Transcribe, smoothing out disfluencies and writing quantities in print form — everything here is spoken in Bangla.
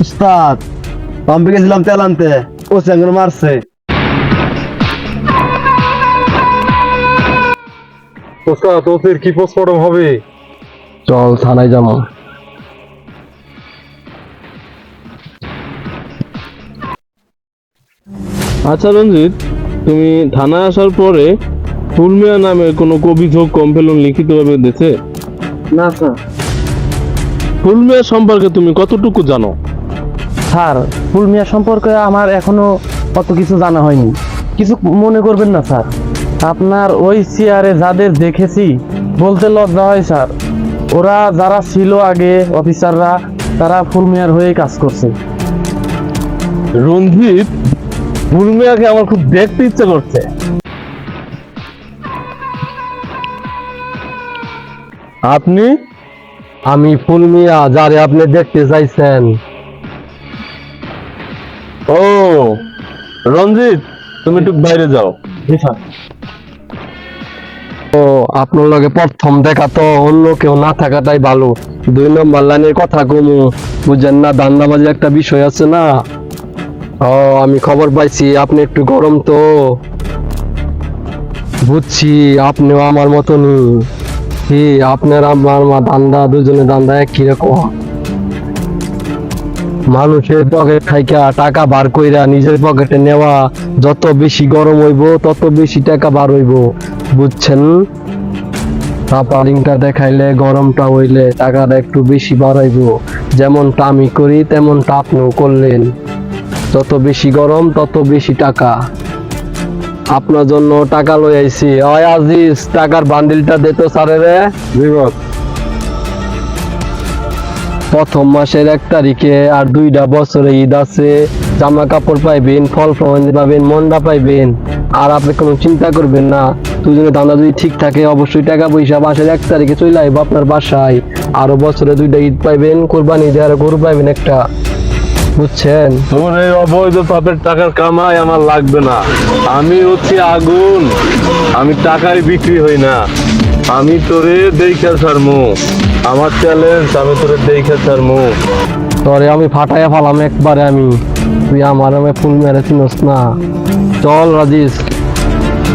উস্তাদ, পাম্পে গেছিলাম তেল আনতে, ও চ্যাংড়া মারছে। ওস্তাদ ওদের কি পোস্টমর্টম হবে? চল থানায় যাবো। আচ্ছা রঞ্জিত, তুমি থানায় আসার পরে ফুলমিয়া নামে কোনো অভিযোগ কমপ্লেন লিখিতভাবে দিয়েছে? না স্যার। ফুলমিয়া সম্পর্কে তুমি কতটুকু জানো? স্যার, ফুল মিয়া সম্পর্কে আমার এখনো অত কিছু জানা হয়নি। কিছু মনে করবেন না স্যার। আপনার ওই চেয়ারে যাদের দেখেছি বলতে লজ্জা হয় স্যার। ওরা যারা ছিল আগে অফিসাররা, তারা ফুল মিয়ার হয়ে কাজ করছে। রঞ্জিত, ফুলমিয়াকে আমার খুব দেখতে ইচ্ছে করছে। আপনি? আমি ফুল মিয়া, যারে আপনি দেখতে চাইছেন। ও রঞ্জিত, তুমি একটু বাইরে যাও। ও, আপনার লগে প্রথম দেখা তো, অন্য কেউ না থাকাটাই ভালো। 2 নম্বর লাইনের কথা কমু, বুঝেন না, ধান্দাবাজি একটা বিষয় আছে না। ও, আমি খবর পাইছি আপনি একটু গরম তো, বুঝছি। আপনিও আমার মতনই। কি আপনার আমার ধান্দা, দুজনে ধান্দা একই রকম। মানুষের পকেট থাইকা টাকা বার কইরা নিজের পকেটে নেওয়া, যত বেশি গরম হইব তত বেশি টাকা বার হইব, বুঝছেন? টাপারিংটা দেখাইলে গরমটা হইলে টাকাটা একটু বেশি বাড়াইব। যেমনটা আমি করি তেমনটা আপনিও করলেন। যত বেশি গরম তত বেশি টাকা। আপনার জন্য টাকা লই আইছি। ওই আজিজ, টাকার বান্ডিলটা দে তো স্যারে রে। প্রথম মাসের 1 তারিখে আর 2টা বছরে ঈদ আছে। জামা কাপড় পাইবেন, ফল ফলাদি পাবেন, মন্ডা পাইবেন। আর আপনি কোনো চিন্তা করবেন না। দুজনে দান্দা যদি ঠিক থাকে অবশ্যই টাকা পয়সা মাসের 1 তারিখে চলে আইব আপনার বাসায়। আরো বছরে 2টা ঈদ পাইবেন, কোরবানি দিয়ে আর গরু পাইবেন একটা, বুঝছেন? তোমার এই অবৈধ পাপের টাকার কামাই আমার লাগবে না। আমি হচ্ছি আগুন, আমি টাকায় বিক্রি হই না। আমি তোরে দেইখা ছাড়মু, আমার চ্যালেঞ্জ, আমি তোরে দেইখা ছাড়মু। তোরে আমি ফাটাইয়া ফালাম একবারে। তুই আমার ফুল মেরে চিনস না। চল রাজিস।